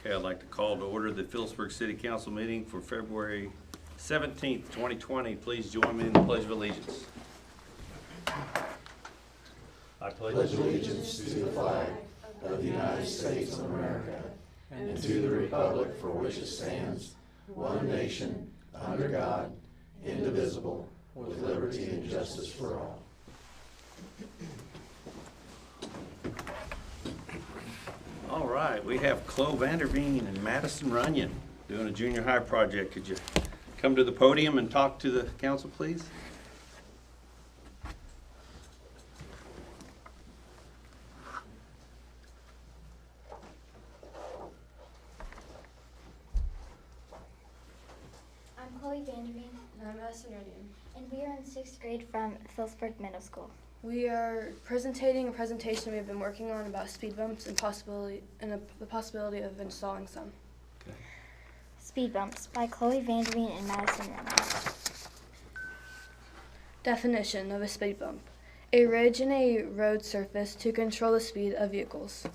Okay, I'd like to call to order the Phillipsburg City Council meeting for February 17th, 2020. Please join me in the Pledge of Allegiance. I pledge allegiance to the flag of the United States of America and to the republic for which it stands, one nation, under God, indivisible, with liberty and justice for all. All right, we have Chloe Vanderveen and Madison Runyon doing a junior high project. Could you come to the podium and talk to the council, please? I'm Chloe Vanderveen. And I'm Madison Runyon. And we are in 6th grade from Phillipsburg Middle School. We are presenting a presentation we've been working on about speed bumps and the possibility of installing some. Okay. Speed Bumps by Chloe Vanderveen and Madison Runyon. Definition of a speed bump. A ridge in a road surface to control the speed of vehicles.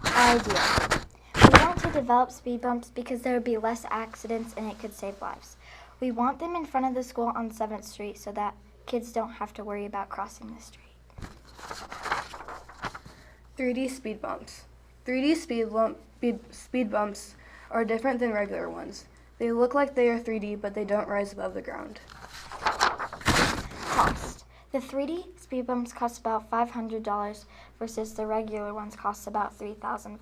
Idea. We want to develop speed bumps because there would be less accidents and it could save lives. We want them in front of the school on 7th Street so that kids don't have to worry about crossing the street. 3D speed bumps. 3D speed bumps are different than regular ones. They look like they are 3D, but they don't rise above the ground. Cost. The 3D speed bumps cost about $500 versus the regular ones cost about $3,500.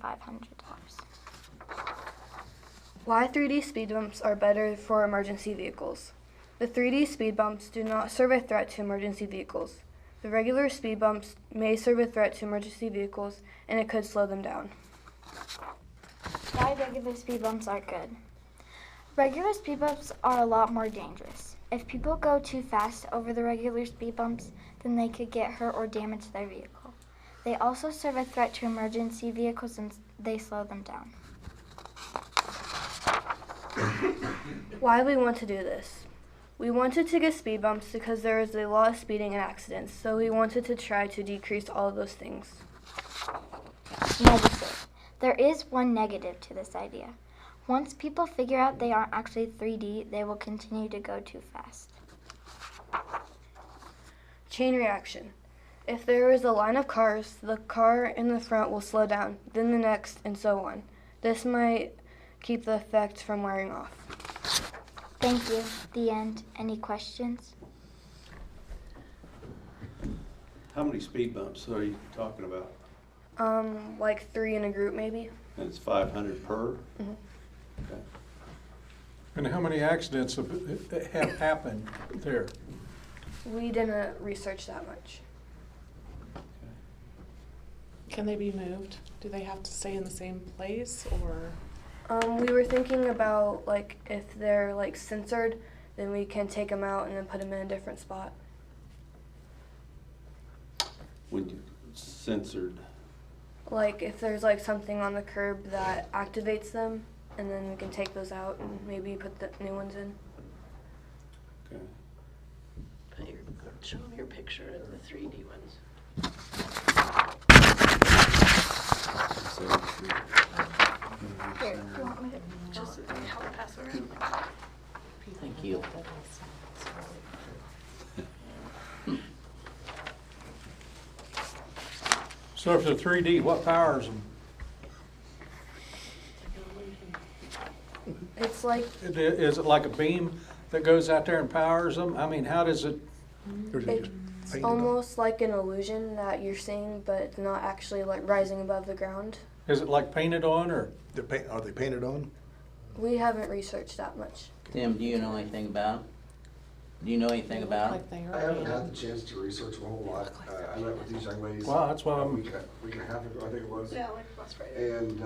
Why 3D speed bumps are better for emergency vehicles. The 3D speed bumps do not serve a threat to emergency vehicles. The regular speed bumps may serve a threat to emergency vehicles, and it could slow them down. Why regular speed bumps are good. Regular speed bumps are a lot more dangerous. If people go too fast over the regular speed bumps, then they could get hurt or damage their vehicle. They also serve a threat to emergency vehicles and they slow them down. Why we want to do this. We wanted to get speed bumps because there is a lot of speeding and accidents, so we wanted to try to decrease all of those things. Negative. There is one negative to this idea. Once people figure out they aren't actually 3D, they will continue to go too fast. Chain reaction. If there is a line of cars, the car in the front will slow down, then the next, and so on. This might keep the effect from wearing off. Thank you. The end. Any questions? How many speed bumps are you talking about? Like 3 in a group maybe. And it's 500 per? Mhm. Okay. And how many accidents have happened there? We didn't research that much. Can they be moved? Do they have to stay in the same place, or? We were thinking about like if they're like censored, then we can take them out and then put them in a different spot. When you censored, Like if there's like something on the curb that activates them, and then we can take those out and maybe put the new ones in. okay. Show them your picture of the 3D ones. Here, you want me to just help pass around? Thank you. So if they're 3D, what powers them? It's like Is it like a beam that goes out there and powers them? I mean, how does it? it's almost like an illusion that you're seeing, but it's not actually like rising above the ground. Is it like painted on, or? Are they painted on? We haven't researched that much. Tim, do you know anything about them? Do you know anything about them? Like they I haven't are. had the chance to research a whole lot. I met with these young ladies Well, that's why a I'm. week and a half ago, I think it was. Yeah, like last Friday. And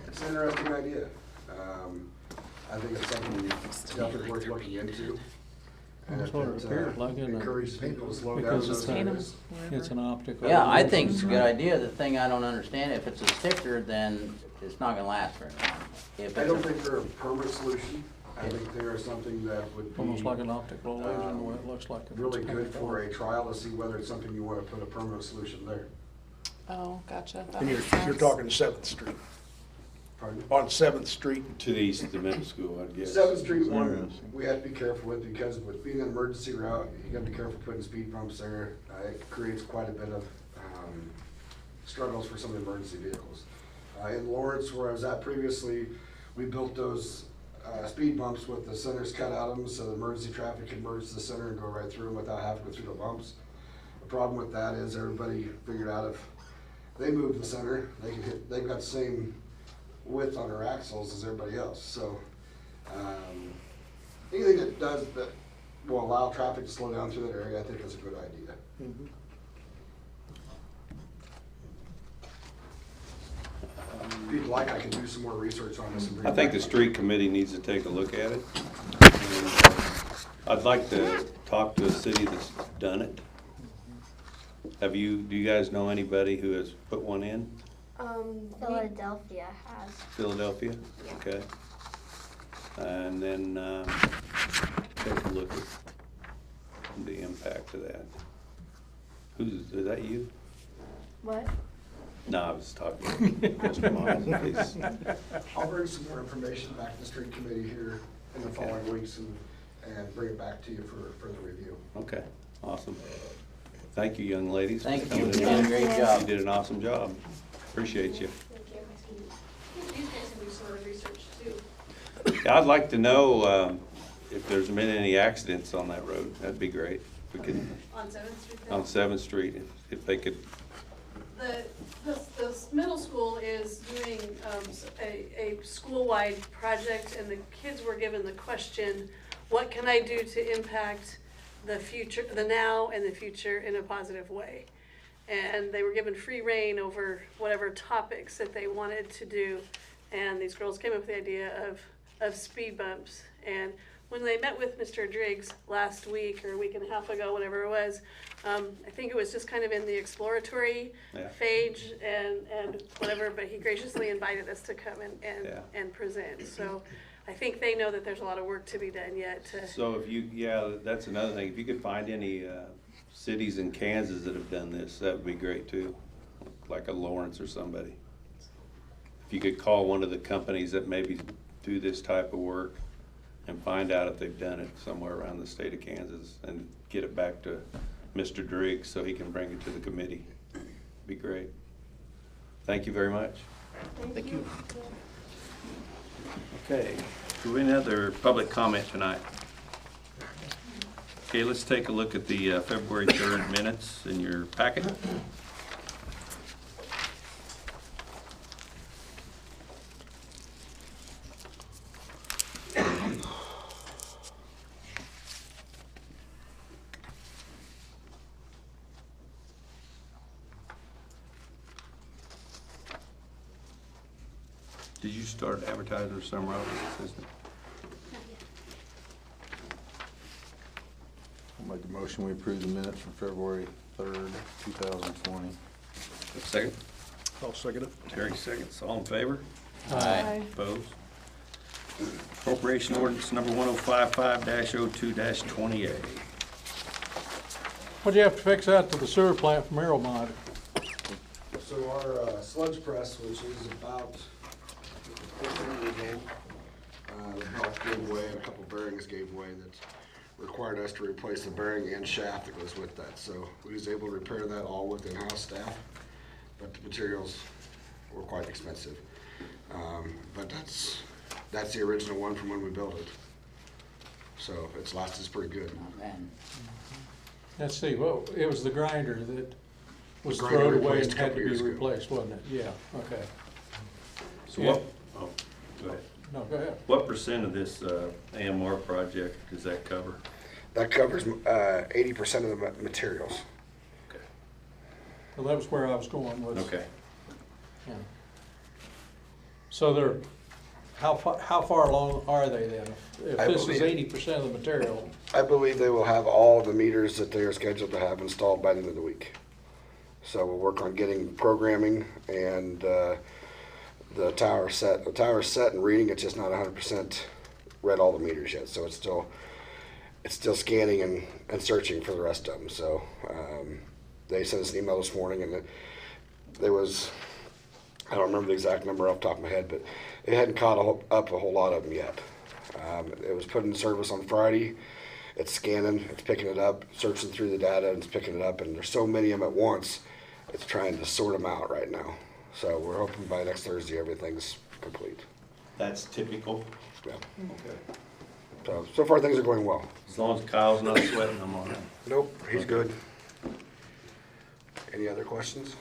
it's an interesting idea. I think it's something definitely worth looking into. And That's if what it it appears like, isn't it? encourages people to slow down. Because those it's Paint 'em areas. wherever. It's an optical. Yeah, I think it's a good idea. The thing I don't understand, if it's a sticker, then it's not gonna last very long. If I it's don't a- think they're a permanent solution. I think they are something that would be Almost like an optical illusion, the way it looks like. if it's really good painted for on. a trial to see whether it's something you want to put a permanent solution there. Oh, gotcha. That And makes you're sense. talking 7th Street. Pardon? On 7th Street. To the east of the middle school, I guess. 7th Street one, we have to be careful with, because with being an emergency route, you gotta be careful putting speed bumps there. It creates quite a bit of struggles for some of the emergency vehicles. In Lawrence, where I was at previously, we built those speed bumps with the centers cut out of them, so the emergency traffic could merge to the center and go right through them without having to go through the bumps. The problem with that is everybody figured out if they move the center, they've got the same width on their axles as everybody else. So anything that will allow traffic to slow down through that area, I think is a good idea. If you'd like, I can do some more research on this and bring I it think back. the street committee needs to take a look at it. And, I'd like to talk to a city that's done it. Do you guys know anybody who has put one in? Philadelphia has. Philadelphia? Yeah. Okay. And then, take a look at the impact of that. Is that you? What? No, I was talking to Mr. Miles, please. I'll bring some more information back to the street committee here in the following weeks and bring it back to you for further review. Okay, awesome. Thank you, young ladies. for Thank you, coming you in. did a great job. You did an awesome job. Appreciate you. These guys can do some more research too. Yeah, I'd like to know if there's been any accidents on that road. That'd be great. If we could, On 7th Street? on 7th Street, if they could. The middle school is doing a school-wide project, and the kids were given the question, what can I do to impact the future, the now and the future in a positive way? And they were given free rein over whatever topics that they wanted to do. And these girls came up with the idea of speed bumps. And when they met with Mr. Driggs last week or a week and a half ago, whatever it was, I think it was just kind of in the exploratory Yeah. phase and whatever, but he graciously invited us to come Yeah. and present. So I think they know that there's a lot of work to be done yet to. So that's another thing. If you could find any cities in Kansas that have done this, that would be great too. Like a Lawrence or somebody. If you could call one of the companies that maybe do this type of work and find out if they've done it somewhere around the state of Kansas and get it back to Mr. Driggs so he can bring it to the committee. Be great. Thank you very much. Thank you. Okay, do we have any other public comment tonight? Okay, let's take a look at the February 3rd minutes in your packet. Did you start advertising for summer office assistant? I'll make a motion, we approve the minutes from February 3rd, 2020. Second? I'll second it. Terry seconds. All in favor? Aye. Opposed? Appropriation ordinance number 1055-02-28. What'd you have to fix out to the sewer plant from Aeromont? So our sludge press, which is about 15 years old, the belt gave way and a couple bearings gave way that required us to replace the bearing and shaft that goes with that. So we was able to repair that all with in-house staff, but the materials were quite expensive. But that's the original one from when we built it. So it's lasted us pretty good. Not bad. Let's see, well, it was the grinder that was The grinder thrown away replaced and a had couple to be years ago. replaced, wasn't it? Yeah, okay. So what, oh, go ahead. No, go ahead. What percent of this AMR project does that cover? That covers 80% of the materials. Okay. Well, that was where I was going was. Okay. Yeah. So they're, how far along are they then? If I this is believe- 80% of the material, I believe they will have all the meters that they are scheduled to have installed by the end of the week. So we'll work on getting programming and the tower set. The tower's set and reading, it's just not 100% read all the meters yet. So it's still scanning and searching for the rest of them. So they sent us an email this morning, and there was, I don't remember the exact number off the top of my head, but it hadn't caught up a whole lot of them yet. It was put in service on Friday. It's scanning, it's picking it up, searching through the data, and it's picking it up. And there's so many of them at once, it's trying to sort them out right now. So we're hoping by next Thursday everything's complete. That's typical. Yeah. Okay. So far things are going well. As long as Kyle's not sweating, I'm all right. Nope, he's good. Any other questions?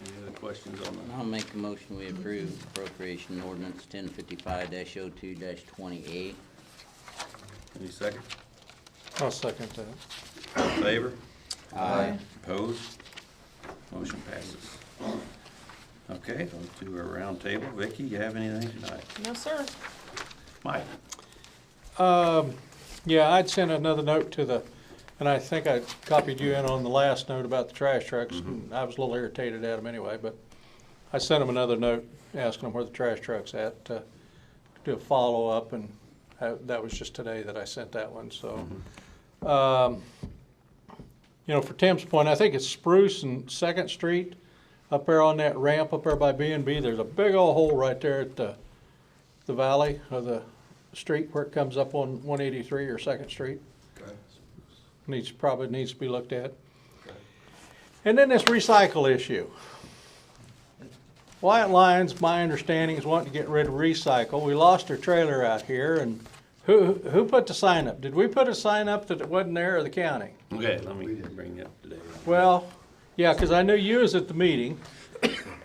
Any other questions on that? I'll make a motion, we approve appropriation ordinance 1055-02-28. Any second? I'll second that. All in favor? Aye. Opposed? Motion passes. Okay, those two are round table. Vicki, you have anything tonight? No, sir. Mike? Yeah, I'd sent another note to the, and I think I copied you in on the last note about the trash trucks. And I was a little irritated at them anyway, but I sent them another note asking them where the trash truck's at to do a follow-up, and that was just today that I sent that one, so. You know, for Tim's point, I think it's Spruce and Second Street up there on that ramp up there by B&B. There's a big old hole right there at the valley of the street where it comes up on 183 or Second Street. Okay. Probably needs to be looked at. And then this recycle issue. Wyatt Lyons, my understanding, is wanting to get rid of recycle. We lost our trailer out here, and who put the sign up? Did we put a sign up that it wasn't there, or the county? Okay, let me bring you up today. Well, yeah, because I knew you was at the meeting,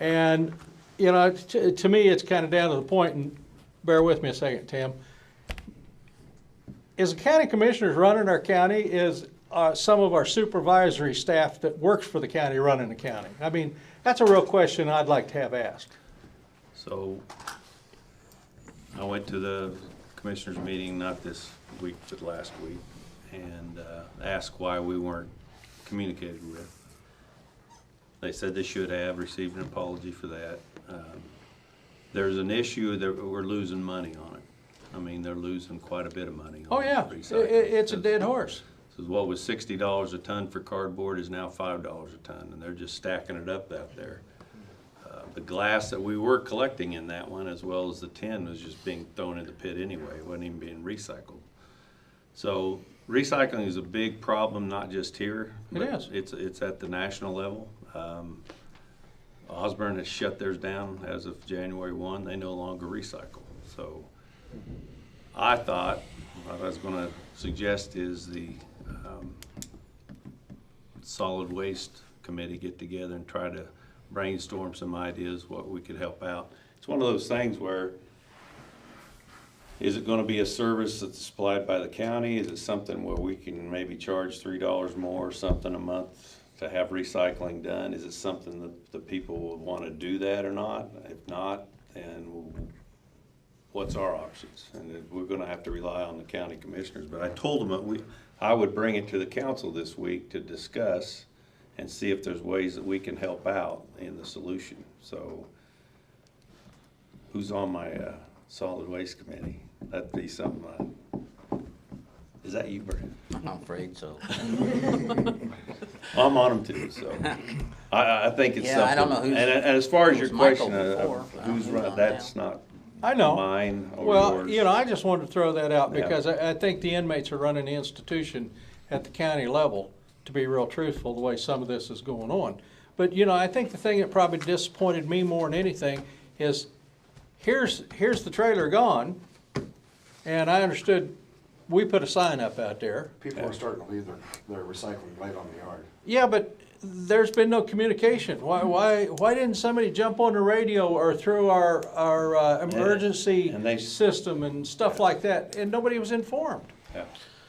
and, you know, to me, it's kind of down to the point, and bear with me a second, Tim. Is the county commissioners running our county? Is some of our supervisory staff that works for the county running the county? I mean, that's a real question I'd like to have asked. So, I went to the commissioners meeting, not this week, but last week, and asked why we weren't communicated with. They said they should have received an apology for that. There's an issue that we're losing money on it. I mean, they're losing quite a bit of money on Oh, yeah, recycling. it's a dead horse. So what was $60 a ton for cardboard is now $5 a ton, and they're just stacking it up out there. The glass that we were collecting in that one, as well as the tin, was just being thrown in the pit anyway. It wasn't even being recycled. So recycling is a big problem, not just here. It is. It's at the national level. Osborne has shut theirs down as of January 1. They no longer recycle. So I thought, what I was going to suggest is the solid waste committee get together and try to brainstorm some ideas what we could help out. It's one of those things where, is it gonna be a service that's supplied by the county? Is it something where we can maybe charge $3 more or something a month to have recycling done? Is it something that the people would wanna do that or not? If not, then what's our options? And we're gonna have to rely on the county commissioners. But I told them that I would bring it to the council this week to discuss and see if there's ways that we can help out in the solution. So, who's on my solid waste committee? That'd be something. Is that you, Brad? I'm afraid so. I'm on them too, so. I think it's Yeah, I something. don't know who's- And as far as it your was Michael question before, of but I don't who's know who's run, on that's now. not I know. mine or Well, yours. you know, I just wanted to throw that out Yeah. because I think the inmates are running the institution at the county level, to be real truthful, the way some of this is going on. But, you know, I think the thing that probably disappointed me more than anything is here's the trailer gone, and I understood we put a sign up out there. People are starting to leave their recycling right on the yard. Yeah, but there's been no communication. Why didn't somebody jump on the radio or through our emergency and they- system and stuff like that, and nobody was informed? Yeah.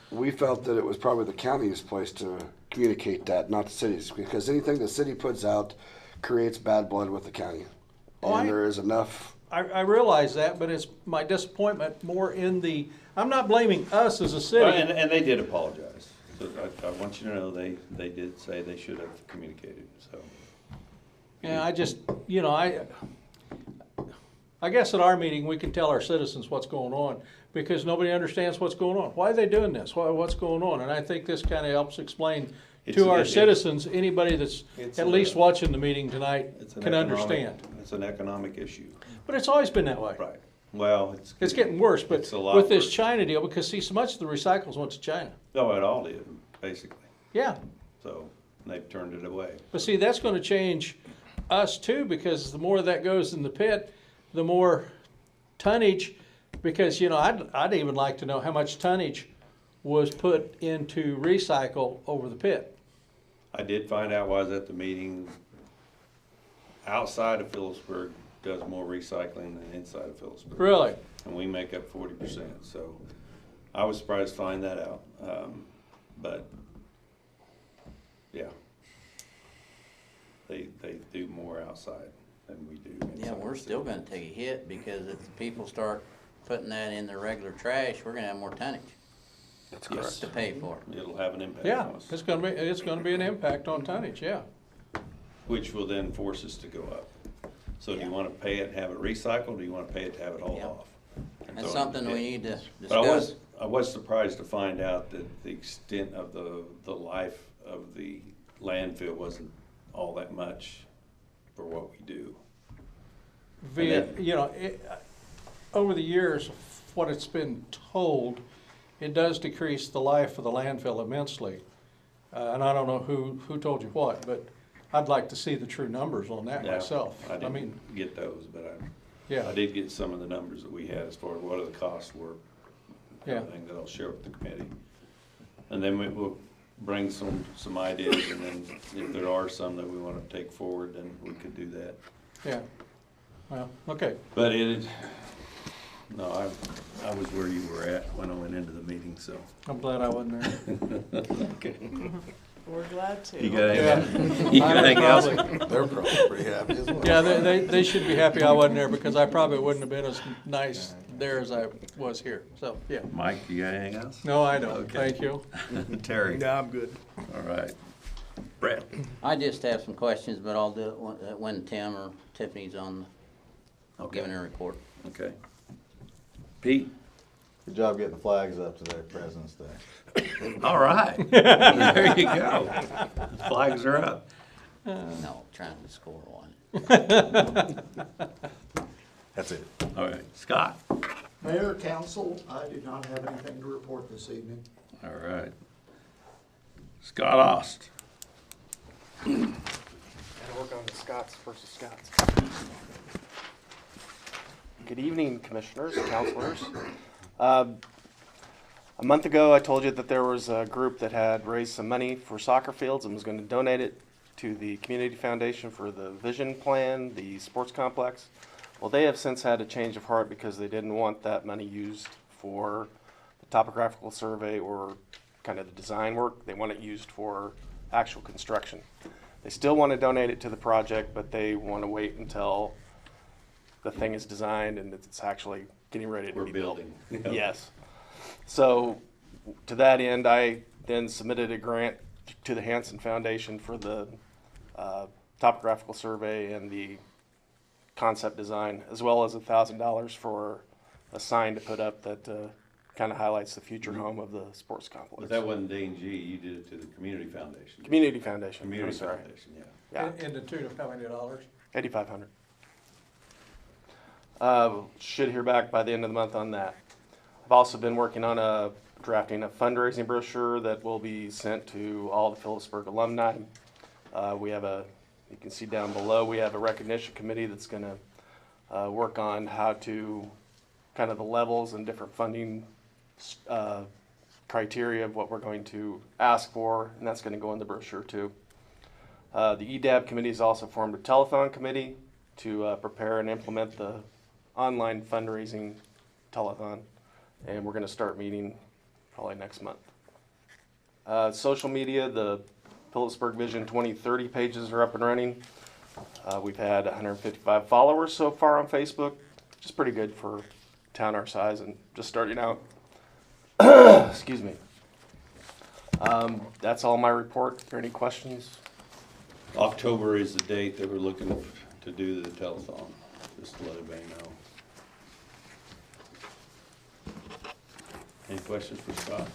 We felt that it was probably the county's place to communicate that, not the city's, because anything the city puts out creates bad blood with the county. Oh, And there is enough, I realize that, but it's my disappointment more in the, I'm not blaming us as a city. Well, and they did apologize. So I want you to know they did say they should have communicated, so. Yeah, I just, you know, I guess at our meeting, we can tell our citizens what's going on, because nobody understands what's going on. Why are they doing this? What's going on? And I think this kind of helps explain to our citizens, anybody that's at least watching the meeting tonight can understand. It's an economic issue. But it's always been that way. Right. Well, It's getting worse, but It's a lot with this worse. China deal, because see, so much of the recycles went to China. No, it all did, basically. Yeah, So they've turned it away. but see, that's gonna change us too, because the more that goes in the pit, the more tonnage, because, you know, I'd even like to know how much tonnage was put into recycle over the pit. I did find out while I was at the meeting, outside of Phillipsburg does more recycling than inside of Phillipsburg. Really? And we make up 40%, so I was surprised to find that out. But, yeah. They do more outside than we do inside. Yeah, we're still gonna take a hit, because if people start putting that in their regular trash, we're gonna have more tonnage That's Yes. to pay for. It'll have an impact Yeah, on us, it's gonna be an impact on tonnage, yeah. which will then force us to go up. So do you Yeah. want to pay it and have it recycled, or do you want to pay it to have it hauled Yeah. off? That's So something it- we need to But discuss. I was surprised to find out that the extent of the life of the landfill wasn't all that much for what we do. Via, And you know, over the years, what it's been told, it does decrease the life of the landfill immensely. And I don't know who told you what, but I'd like to see the true numbers on that Yeah, myself. I I mean, didn't get those, but I yeah, did get some of the numbers that we had as far as what the costs were. Yeah. Everything that I'll share with the committee. And then we'll bring some ideas, and then if there are some that we want to take forward, then we could do that. yeah. Well, okay. But no, I was where you were at when I went into the meeting, so. I'm glad I wasn't there. Okay. We're glad to. You got Yeah. anything, you got anything else? They're probably pretty happy as well. Yeah, they should be happy I wasn't there, because I probably wouldn't have been as nice there as I was here. So, yeah. Mike, you got anything else? No, I don't. Okay. Thank you. Terry? Yeah, I'm good. All right. Brett? I just have some questions, but I'll do it when Tim or Tiffany's on, Okay. giving her report. Okay. Pete? Good job getting the flags up today, President's Day. All right. There you go. Flags are up. No, trying to score one. That's it. All right. Scott? Mayor, council, I do not have anything to report this evening. All right. Scott Ost? Gotta work on the Scots versus Scots. Good evening, commissioners, counselors. A month ago, I told you that there was a group that had raised some money for soccer fields and was going to donate it to the Community Foundation for the vision plan, the sports complex. Well, they have since had a change of heart because they didn't want that money used for the topographical survey or kind of the design work. They want it used for actual construction. They still want to donate it to the project, but they want to wait until the thing is designed and it's actually getting ready to We're be built. building. Yes. So to that end, I then submitted a grant to the Hanson Foundation for the topographical survey and the concept design, as well as $1,000 for a sign to put up that kind of highlights the future home of the sports complex. But that wasn't Dane G, you did it to the Community Foundation. Community Foundation. Community I'm sorry. Foundation, yeah. Yeah, In the tune of how many dollars? $8,500. Should hear back by the end of the month on that. I've also been working on drafting a fundraising brochure that will be sent to all the Phillipsburg alumni. You can see down below, we have a recognition committee that's gonna work on how to, kind of the levels and different funding criteria of what we're going to ask for, and that's gonna go in the brochure too. The EDAB committee has also formed a telethon committee to prepare and implement the online fundraising telethon, and we're going to start meeting probably next month. Social media, the Phillipsburg Vision 2030 pages are up and running. We've had 155 followers so far on Facebook, which is pretty good for a town our size and just starting out. Excuse me. That's all my report. Are there any questions? October is the date that we're looking to do the telethon. just to let everybody know. Any questions for Scott?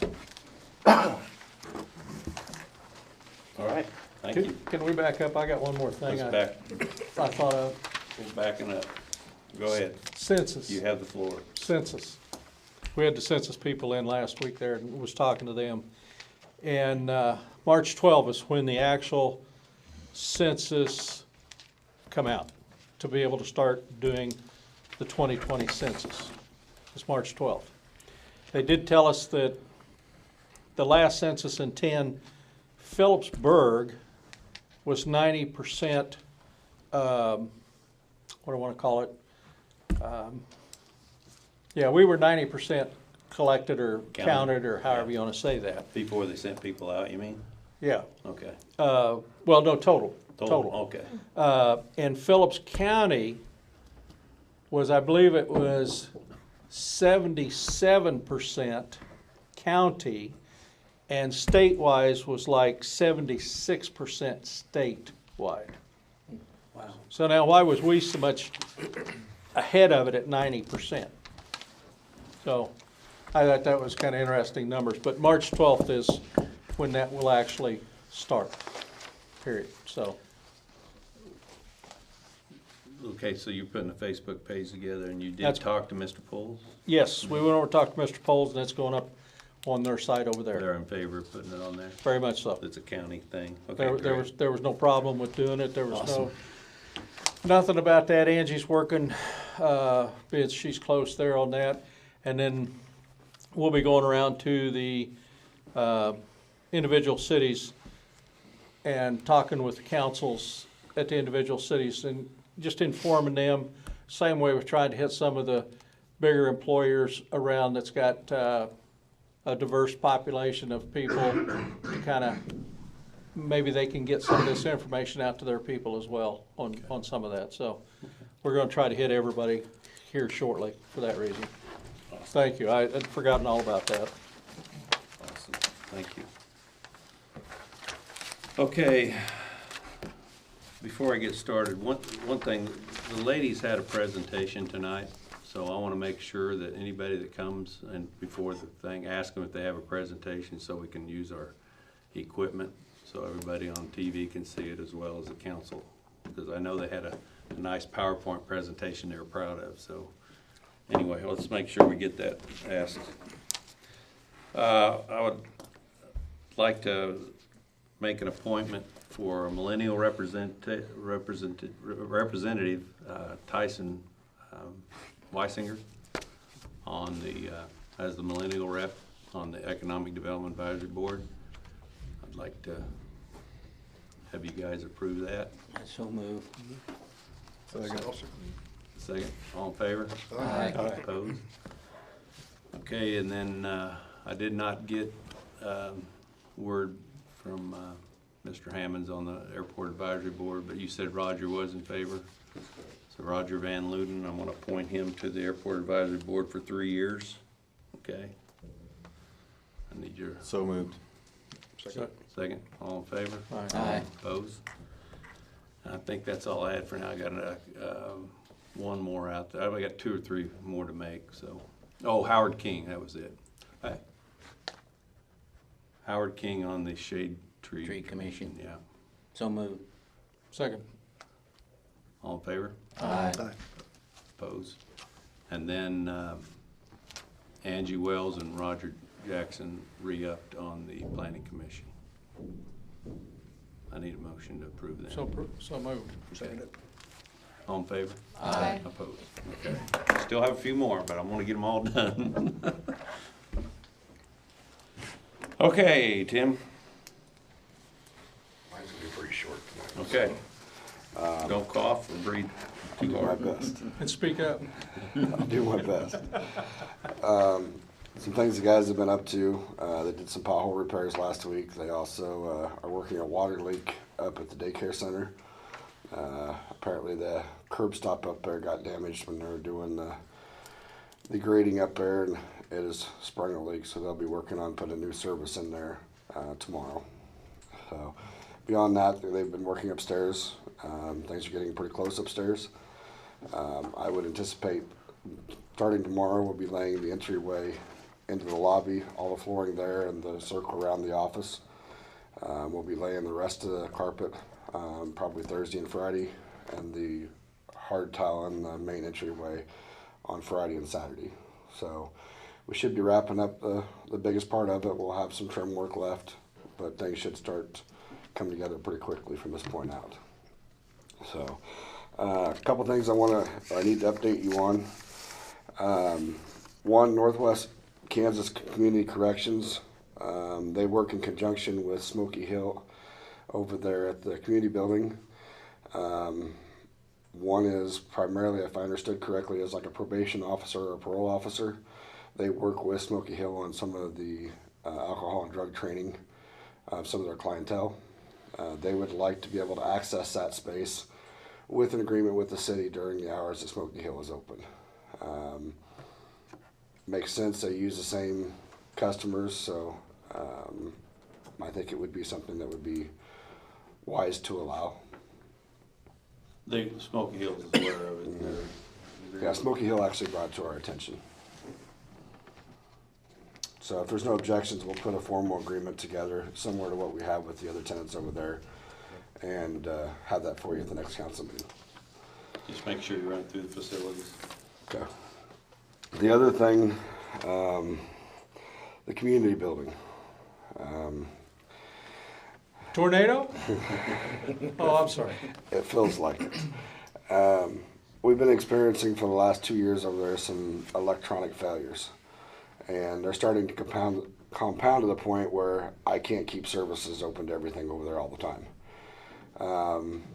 All right, thank you. Can we back up? I got one more thing Let's I thought of. we're backing up. Go ahead. Census. You have the floor. Census. We had the census people in last week there and was talking to them. And March 12th is when the actual census come out to be able to start doing the 2020 census. It's March 12th. They did tell us that the last census in 10, Phillipsburg was 90%, what do I want to call it? Yeah, we were 90% collected or counted or however you want to say that. Before they sent people out, you mean? Yeah. Okay. Well, no, total. Okay. And Phillips County was, I believe it was 77% county, and state-wise was like 76% statewide. Wow. So now, why was we so much ahead of it at 90%? So I thought that was kind of interesting numbers, but March 12th is when that will actually start, period, so. Okay, so you're putting a Facebook page together and you did That's- talk to Mr. Poles? Yes, we went over to talk to Mr. Poles, and it's going up on their site over there, They're in favor of putting it on there? very much so. It's a county thing? Okay, There great. was no problem with doing it, there was Awesome. nothing about that. Angie's working, she's close there on that. And then we'll be going around to the individual cities and talking with the councils at the individual cities and just informing them. Same way we've tried to hit some of the bigger employers around that's got a diverse population of people to kind of, maybe they can get some of this information out to their people as well on some of that. So we're going to try to hit everybody here shortly for that reason. Thank you. I had forgotten all about that. Awesome, thank you. Okay, before I get started, one thing, the ladies had a presentation tonight, so I want to make sure that anybody that comes and before the thing, ask them if they have a presentation so we can use our equipment, so everybody on TV can see it as well as the council, because I know they had a nice PowerPoint presentation they were proud of, so. Anyway, let's make sure we get that asked. I would like to make an appointment for a millennial representative, Tyson Weisinger, on the, as the millennial rep on the Economic Development Advisory Board. I'd like to have you guys approve that. I so move. Second, all in favor? Aye. Opposed? Okay, and then I did not get word from Mr. Hammonds on the Airport Advisory Board, but you said Roger was in favor. So Roger Van Luden, I'm gonna appoint him to the Airport Advisory Board for 3 years. Okay? I need your So moved. second, all in favor? Aye. Opposed? I think that's all I had for now. I got one more out there. I got 2 or 3 more to make, so. Oh, Howard King, that was it. Howard King on the Shade Tree. Tree Commission. Yeah. So move. Second. All in favor? Aye. Opposed? And then Angie Wells and Roger Jackson re-upped on the Planning Commission. I need a motion to approve that. So moved. Okay. All in favor? Aye. Opposed? Okay. Still have a few more, but I want to get them all done. Okay, Tim. Mine's gonna be pretty short tonight. Okay. Don't cough or breathe too Do my hard. best. And speak up. I'll do my best. Some things the guys have been up to, they did some pothole repairs last week. They also are working a water leak up at the daycare center. Apparently the curb stop up there got damaged when they were doing the grading up there, and it has sprung a leak, so they'll be working on putting a new service in there tomorrow. So beyond that, they've been working upstairs. Things are getting pretty close upstairs. I would anticipate starting tomorrow, we'll be laying the entryway into the lobby, all the flooring there and the circle around the office. We'll be laying the rest of the carpet probably Thursday and Friday, and the hard tile in the main entryway on Friday and Saturday. So we should be wrapping up the biggest part of it. We'll have some trim work left, but things should start coming together pretty quickly from this point out. So a couple things I need to update you on. One, Northwest Kansas Community Corrections. They work in conjunction with Smoky Hill over there at the community building. One is primarily, if I understood correctly, is like a probation officer or a parole officer. They work with Smoky Hill on some of the alcohol and drug training of some of their clientele. They would like to be able to access that space with an agreement with the city during the hours that Smoky Hill is open. Makes sense, they use the same customers, so I think it would be something that would be wise to allow. Smoky Hills is aware of it. Yeah, Smoky Hill actually brought it to our attention. So if there's no objections, we'll put a formal agreement together, similar to what we have with the other tenants over there, and have that for you at the next council meeting. Just make sure you run through the facilities. Okay. The other thing, the community building. Tornado? Oh, I'm sorry. It feels like it. We've been experiencing for the last 2 years over there some electronic failures, and they're starting to compound to the point where I can't keep services open to everything over there all the time.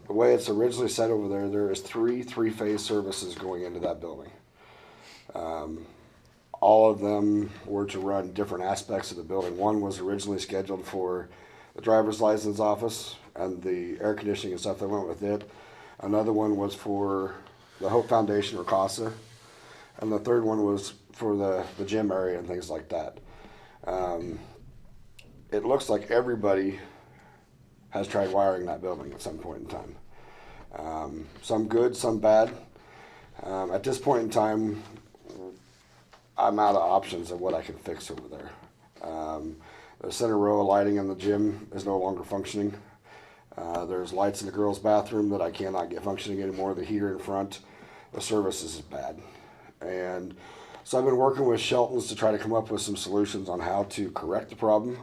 The way it's originally set over there, there is three-phase services going into that building. All of them were to run different aspects of the building. One was originally scheduled for the driver's license office and the air conditioning and stuff that went with it. Another one was for the Hope Foundation or CASA. And the third one was for the gym area and things like that. It looks like everybody has tried wiring that building at some point in time. Some good, some bad. At this point in time, I'm out of options of what I can fix over there. The center row of lighting in the gym is no longer functioning. There's lights in the girls' bathroom that I cannot get functioning anymore. The heater in front, the service is bad. And so I've been working with Shelton's to try to come up with some solutions on how to correct the problem,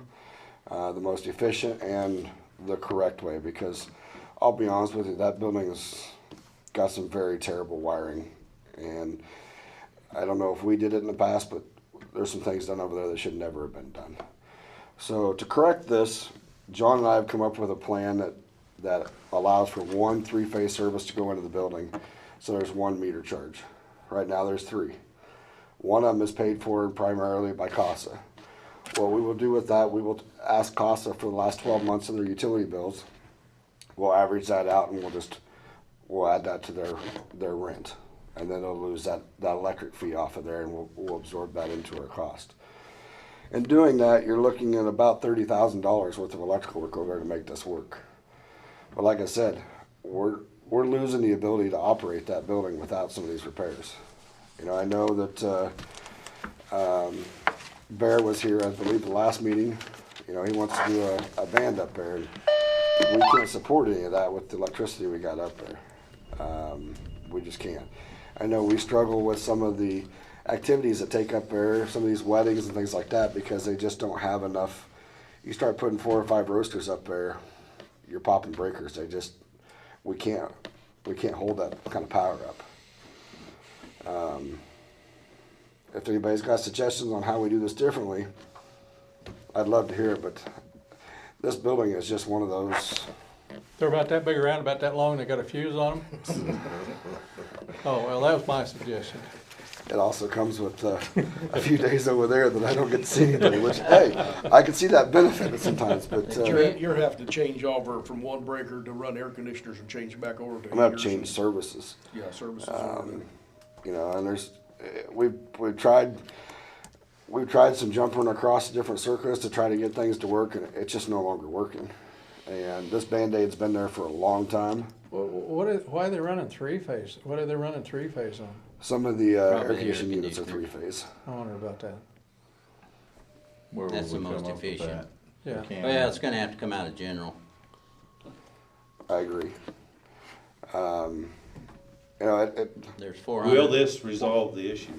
the most efficient and the correct way, because I'll be honest with you, that building's got some very terrible wiring. And I don't know if we did it in the past, but there's some things done over there that should never have been done. So to correct this, John and I have come up with a plan that allows for one three-phase service to go into the building. So there's one meter charge. Right now there's three. One of them is paid for primarily by CASA. What we will do with that, we will ask CASA for the last 12 months of their utility bills. We'll average that out and we'll add that to their rent. And then they'll lose that electric fee off of there, and we'll absorb that into our cost. In doing that, you're looking at about $30,000 worth of electrical work over there to make this work. But like I said, we're losing the ability to operate that building without some of these repairs. You know, I know that Bear was here, I believe, the last meeting. You know, he wants to do a band up there. And we can't support any of that with the electricity we got up there. We just can't. I know we struggle with some of the activities that take up there, some of these weddings and things like that, because they just don't have enough. You start putting 4 or 5 roasters up there, you're popping breakers. We can't hold that kind of power up. If anybody's got suggestions on how we do this differently, I'd love to hear it, but this building is just one of those. They're about that big around, about that long, they got a fuse on them? Oh, well, that was my suggestion. It also comes with a few days over there that I don't get to see anybody, which, hey, I can see that benefit sometimes, but. You're having to change over from one breaker to run air conditioners and change back over to. I'm gonna have to change services. Yeah, services. You know, and we've tried some jumping across the different circuits to try to get things to work, and it's just no longer working. And this Band-Aid's been there for a long time. Why are they running three-phase? What are they running three-phase on? Some of the air Probably conditioning air units are conditioner. three-phase. I wonder about that. Where would That's we the come most up with efficient. that? Yeah. We can't- Well, it's gonna have to come out of general. I agree. You know, There's 400. Will this resolve the issue?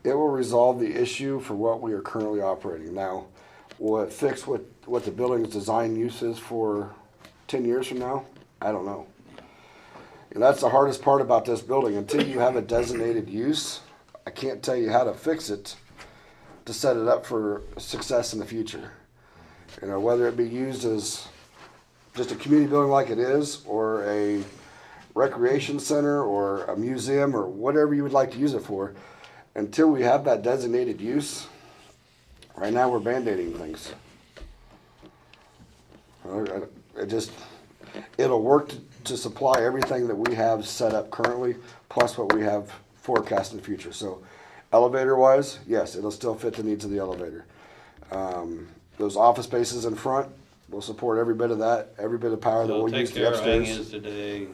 it will resolve the issue for what we are currently operating. Now, will it fix what the building's design use is for 10 years from now? I don't know. And that's the hardest part about this building. Until you have a designated use, I can't tell you how to fix it to set it up for success in the future. You know, whether it be used as just a community building like it is, or a recreation center, or a museum, or whatever you would like to use it for, until we have that designated use, right now we're band-aiding things. It'll work to supply everything that we have set up currently, plus what we have forecast in the future. So elevator-wise, yes, it'll still fit the needs of the elevator. Those office spaces in front will support every bit of that, every bit of power that So we'll it'll use take the care of upstairs. hang-ins today,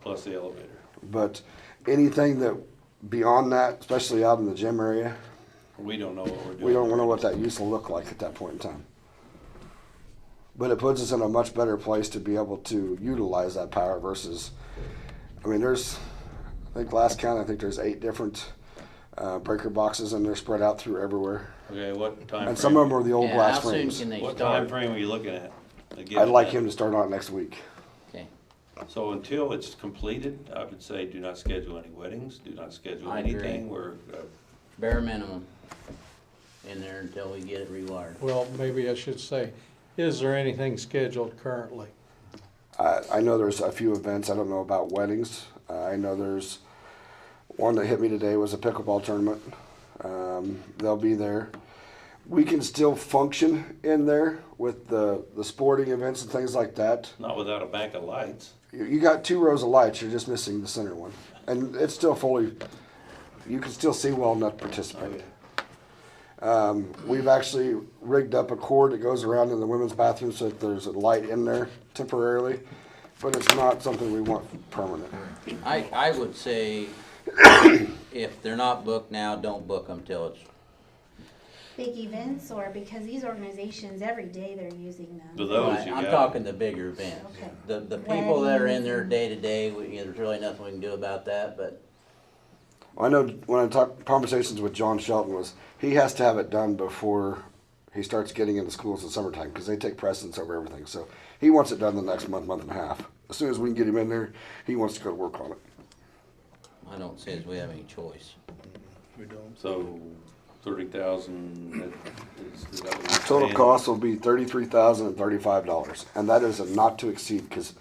plus the elevator. But anything that beyond that, especially out in the gym area, We don't know what we're doing. we don't know what that use will look like at that point in time. But it puts us in a much better place to be able to utilize that power versus, I mean, I think last count, I think there's 8 different breaker boxes and they're spread out through everywhere. Okay, what time frame? And some of them are the old Yeah, glass how soon frames. can they What start? time frame are you looking at? I'd like him to start on it next week. Okay. So until it's completed, I would say do not schedule any weddings, do not schedule I agree. anything where, Bare minimum in there until we get it rewired. Well, maybe I should say, is there anything scheduled currently? I know there's a few events. I don't know about weddings. I know there's one that hit me today was a pickleball tournament. They'll be there. We can still function in there with the sporting events and things like that. not without a bank of lights. You got 2 rows of lights. You're just missing the center one, and it's still fully. You can still see well enough to participate. We've actually rigged up a cord that goes around in the women's bathroom so that there's a light in there temporarily, but it's not something we want permanent. I would say, if they're not booked now, don't book them till it's, Big events, or because these organizations, every day they're using them. For those, you I'm got, talking the bigger events. Okay. The people that are in there Weddings. day to day, there's really nothing we can do about that, but I know when I talk conversations with John Shelton was he has to have it done before he starts getting into schools in the summertime because they take precedence over everything. So he wants it done the next month and a half. As soon as we can get him in there, he wants to go to work on it. I don't see as we have any choice. so 30,000. Is that what you're Total saying? cost will be $33,035, and that is a not to exceed because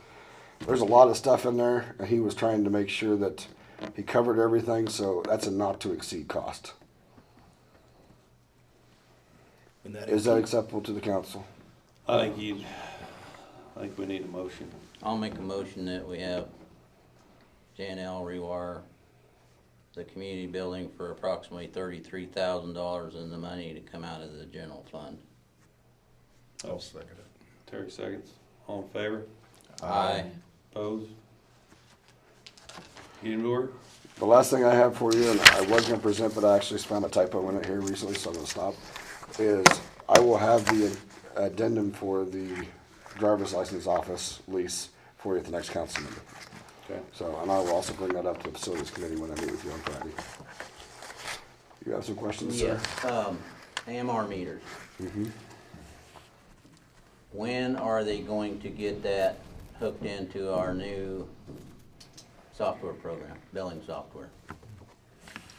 there's a lot of stuff in there, and he was trying to make sure that he covered everything. So that's a not to exceed cost. Is that acceptable to the council? I think we need a motion. I'll make a motion that we have JNL rewire the community building for approximately $33,000 in the money to come out of the general fund. I'll second it. Terry seconds. All in favor? Aye. Opposed? Edendorf? The last thing I have for you, and I was going to present, but I actually found a typo in it here recently, so I'm going to stop, is I will have the addendum for the driver's license office lease for you at the next council meeting. Okay. So, and I will also bring that up to the facilities committee when I meet with you on Friday. You have some questions, sir? Yes, AMR meters. Mm-hmm. When are they going to get that hooked into our new software program, billing software?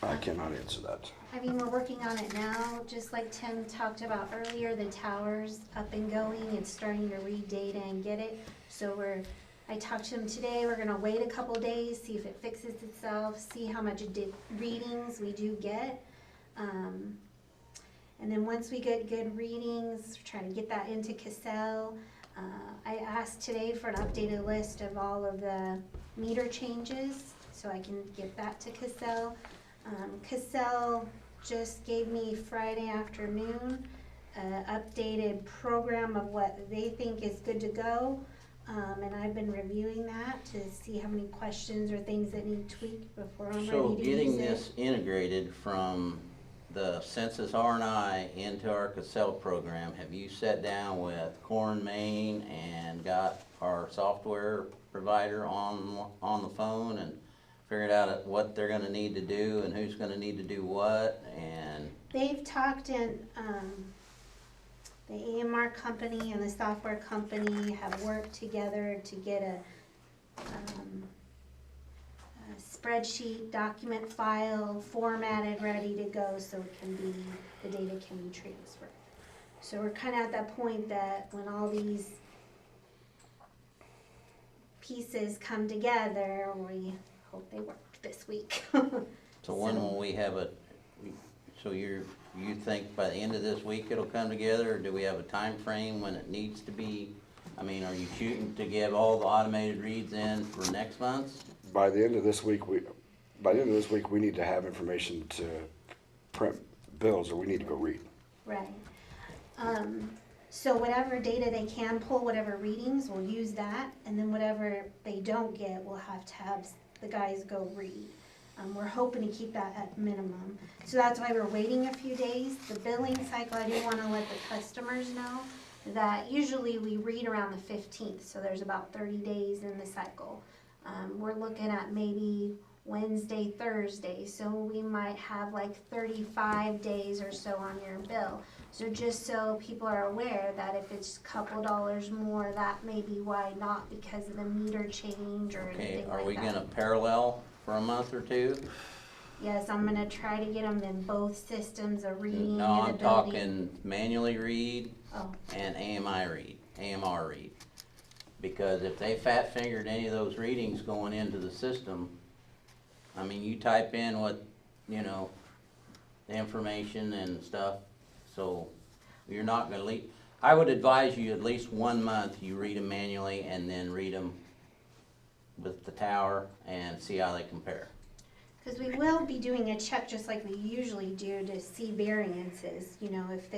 I cannot answer that. I mean, we're working on it now, just like Tim talked about earlier, the tower's up and going, it's starting to read data and get it. So I talked to him today, we're gonna wait a couple days, see if it fixes itself, see how much readings we do get. And then once we get good readings, try to get that into Cassell. I asked today for an updated list of all of the meter changes, so I can get that to Cassell. Cassell just gave me Friday afternoon an updated program of what they think is good to go. And I've been reviewing that to see how many questions or things that need tweaked before I'm So ready to getting use it. this integrated from the Census R&I into our Casella program, have you sat down with Core & Main and got our software provider on the phone and figured out what they're gonna need to do and who's gonna need to do what? And They've talked in, the AMR company and the software company have worked together to get a spreadsheet document file formatted, ready to go, so it can be, the data can be transferred. So we're kind of at that point that when all these pieces come together, we hope they work this week. so when will we have so you think by the end of this week it'll come together, or do we have a time frame when it needs to be? I mean, are you shooting to give all the automated reads in for next month? By the end of this week, we need to have information to print bills, or we need to go read. Right. So whatever data they can pull, whatever readings, we'll use that, and then whatever they don't get, we'll have to have the guys go read. We're hoping to keep that at minimum. So that's why we're waiting a few days. The billing cycle, I do want to let the customers know that usually we read around the 15th, so there's about 30 days in the cycle. We're looking at maybe Wednesday, Thursday, so we might have like 35 days or so on your bill. So just so people are aware that if it's a couple dollars more, that may be why, not because of the meter change or Okay, anything are like we that. gonna parallel for a month or two? Yes, I'm gonna try to get them in both systems, a reading No, and a I'm building. talking manually read Oh, and AMR read. Because if they fat fingered any of those readings going into the system, I mean, you type in what, the information and stuff, so you're not gonna leave. I would advise you at least 1 month, you read them manually and then read them with the tower and see how they compare. because we will be doing a check just like we usually do to see variances. If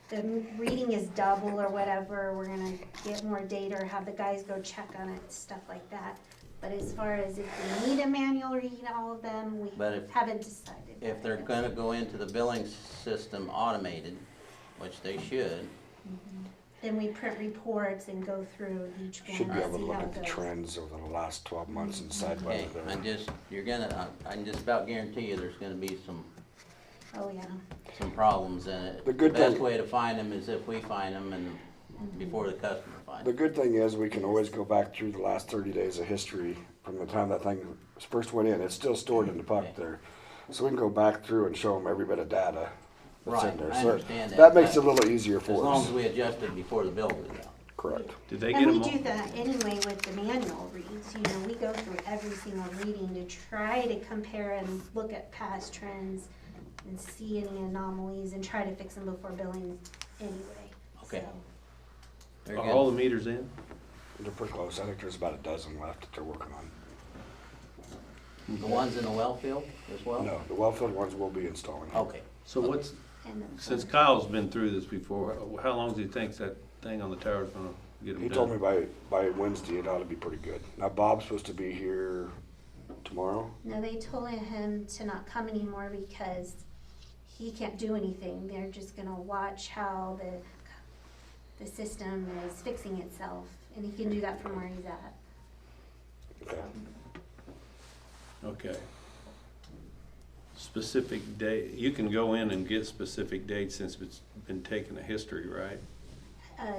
the reading is double or whatever, we're gonna get more data or have the guys go check on it, stuff like that. But as far as if we need a manual read all of them, we But if- haven't decided. If they're gonna go into the billing system automated, which they should, Then we print reports and go through each one Should be able to and see look how at it the goes. trends over the last 12 months and decide whether okay, they're. I can just about guarantee you there's gonna be some Oh, yeah. problems in it. The good best thing- way to find them is if we find them and before the customer finds The them. good thing is we can always go back through the last 30 days of history from the time that thing first went in. It's still stored in the puck there. So we can go back through and show them every bit of data that's in Right, there. I So understand that, that makes it but a little easier As for long us. as we adjust it before the bill goes out. Correct. Did they And get we them do all? that anyway with the manual reads. We go through every single reading to try to compare and look at past trends and see any anomalies and try to fix them before billing anyway. Okay. So, Very Are all good. the meters in? They're pretty close. I think there's about a dozen left that they're working on. The ones in the well field as well? No, the well-filled ones we'll be installing. Okay. So what's, and then- since Kyle's been through this before, how long do you think that thing on the tower's gonna get them He done? told me by Wednesday it ought to be pretty good. Now Bob's supposed to be here tomorrow. No, they told him to not come anymore because he can't do anything. They're just gonna watch how the system is fixing itself, and he can do that from where he's at. Okay. Okay. Specific date, you can go in and get specific dates since it's been taken a history, right?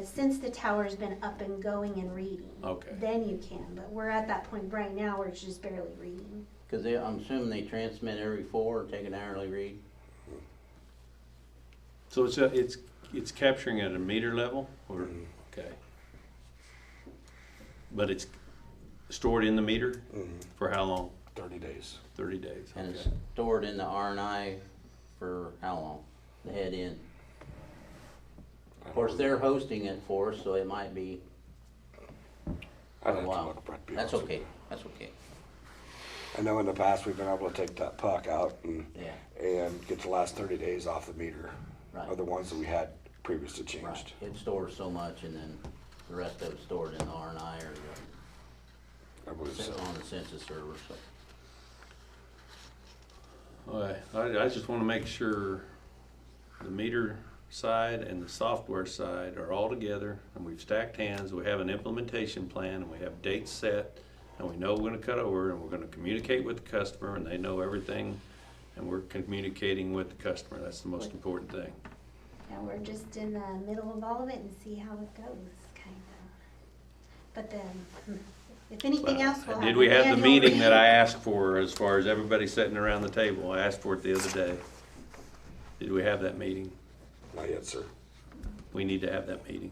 Since the tower's been up and going and reading. Okay. Then you can, but we're at that point right now where it's just barely reading. Cause I'm assuming they transmit every 4 and take an hourly read? So it's capturing at a meter level, or, okay. But it's stored in the meter for how long? 30 days. 30 days, And it's okay. stored in the R&I for how long? The head in? Of course, they're hosting it for us, so it might be I'd a have to while. look, Brett, to be That's honest with okay, you. that's okay, I know in the past we've been able to take that puck out yeah, and get the last 30 days off the meter Right. of the ones that we had previously right. changed. It stores so much and then The rest of it's stored in the R&I or I believe the, so. on the census server, so. I just wanna make sure the meter side and the software side are all together, and we've stacked hands, we have an implementation plan, and we have dates set, and we know we're gonna cut over, and we're gonna communicate with the customer, and they know everything, and we're communicating with the customer. That's the most important thing. And we're just in the middle of all of it and see how it goes, kind of. But then, if anything else, we'll have Did we an have the annual meeting that meeting. I asked for as far as everybody sitting around the table? I asked for it the other day. Did we have that meeting? Not yet, sir. We need to have that meeting.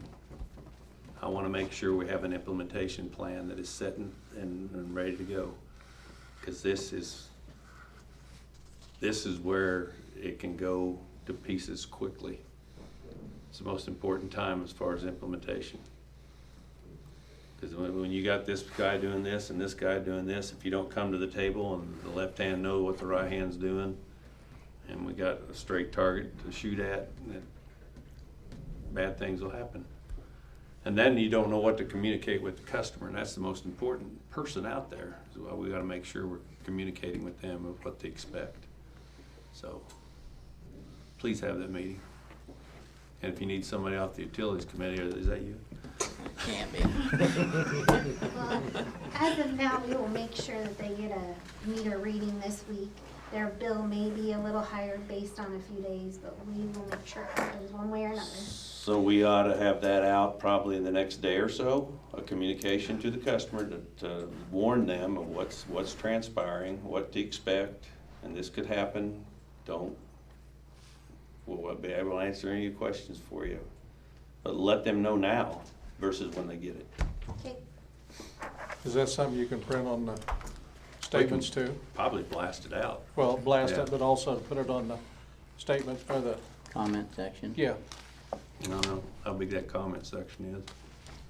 I want to make sure we have an implementation plan that is set and ready to go. Because this is where it can go to pieces quickly. It's the most important time as far as implementation. Because when you got this guy doing this and this guy doing this, if you don't come to the table and the left hand know what the right hand's doing, and we got a straight target to shoot at, bad things will happen. And then you don't know what to communicate with the customer, and that's the most important person out there. So we gotta make sure we're communicating with them of what they expect. So, please have that meeting. And if you need somebody off the utilities committee, is that you? Can't be. Well, as of now, we will make sure that they get a meter reading this week. Their bill may be a little higher based on a few days, but we will make sure it happens one way or another. So we ought to have that out probably in the next day or so, a communication to the customer to warn them of what's transpiring, what to expect, and this could happen. We'll be able to answer any questions for you. But let them know now versus when they get it. Okay, Is that something you can print on the statements too? Probably blast it out. Well, blast Yeah. it, but also put it on the statement, or the, Comment section? yeah. I don't know how big that comment section is.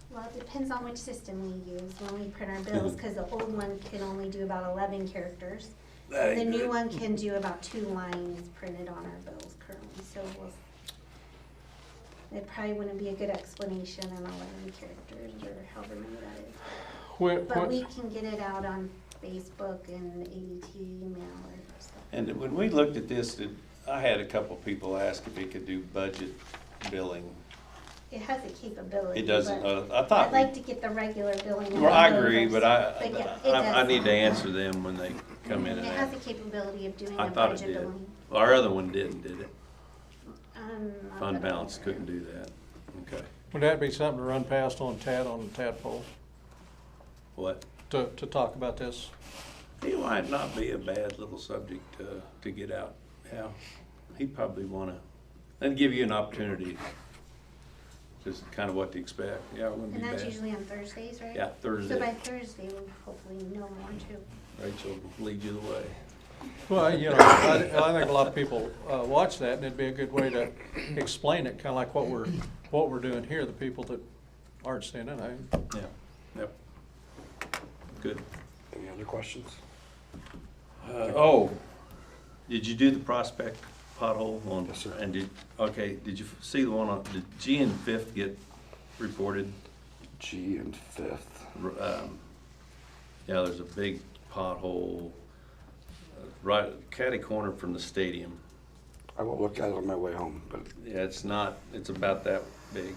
well, it depends on which system we use when we print our bills, because the old one can only do about 11 characters. That The ain't new good. one can do about 2 lines printed on our bills currently, so it probably wouldn't be a good explanation in 11 characters or however many that is. But we can get it out on Facebook and ADT email or stuff. And when we looked at this, I had a couple people ask if it could do budget billing. It has a capability. It doesn't, but I thought. I'd like to get the regular billing. Well, I of agree, those, but yeah, it I does. need to answer them when they come in It and has ask. the capability of doing I a thought it budget did. billing. Our other one didn't, did it? Not Fund that I'm balance aware of. couldn't do that. Okay. Would that be something to run past on the tadpole, What? to talk about this? It might not be a bad little subject to get out. Yeah. He'd probably wanna, and give you an opportunity, just kind of what to expect. Yeah, it wouldn't be And that's bad. usually on Thursdays, right? Yeah, Thursday. So by Thursday, we'll hopefully know more too. Rachel will lead you the way. Well, you know, I think a lot of people watch that, and it'd be a good way to explain it, kind of like what we're doing here, the people that aren't seeing it. Yeah, yep. Good. Any other questions? Did you do the Prospect pothole on? Yes, sir. And did you see the one on, did G and Fifth get reported? G and Fifth. Yeah, there's a big pothole, right, catty corner from the stadium. I will look at it on my way home, but Yeah, it's about that big.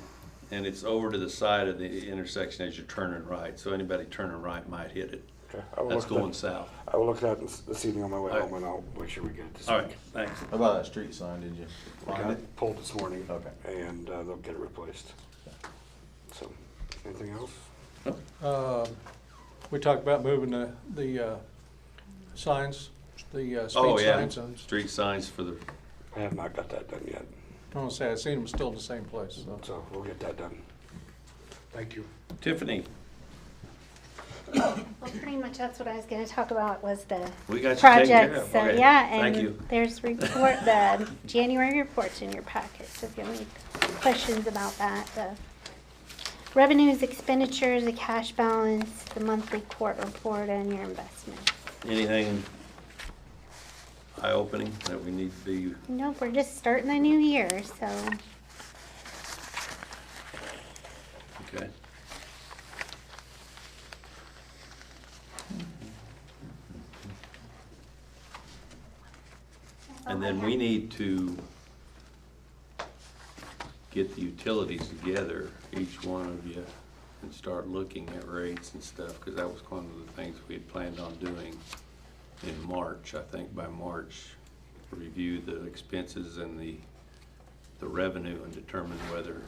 And it's over to the side of the intersection as you're turning right, so anybody turning right might hit it. okay. I will That's look at going that. south. I will look at it this evening on my way All right. home, and I'll make sure we get it this All week. right, thanks. How about that street sign, did you I find got it? it pulled this morning. Okay. And they'll get it replaced. So, anything else? We talked about moving the signs, the Oh, speed yeah, signs. And street signs for the, I have not got that done yet, I want to say, I've seen them still in the same place, so. so we'll get that done. Thank you. Tiffany, Well, pretty much that's what I was gonna talk about was the we got you taken care projects. of. So, Okay, yeah, thank and you. there's the January reports in your packet, so if you have any questions about that, the revenues, expenditures, the cash balance, the monthly court report, and your investments. Anything eye-opening that we need to be, Nope, we're just starting the new year, so okay? And then we need to get the utilities together, each one of you, and start looking at rates and stuff, because that was one of the things we had planned on doing in March. I think by March, review the expenses and the revenue and determine whether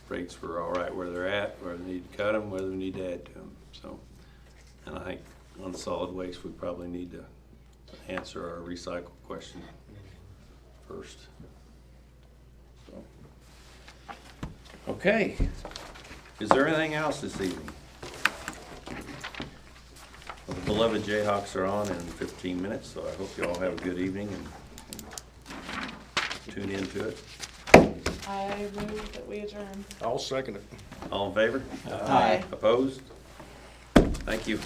rates were all right where they're at, whether we need to cut them, whether we need to add to them. So, and I think on solid waste, we probably need to answer our recycle question first. So, okay. Is there anything else this evening? Well, the beloved Jayhawks are on in 15 minutes, so I hope you all have a good evening and tune into it. I move that we adjourn. I'll second it. All in favor? Aye. Opposed? Thank you.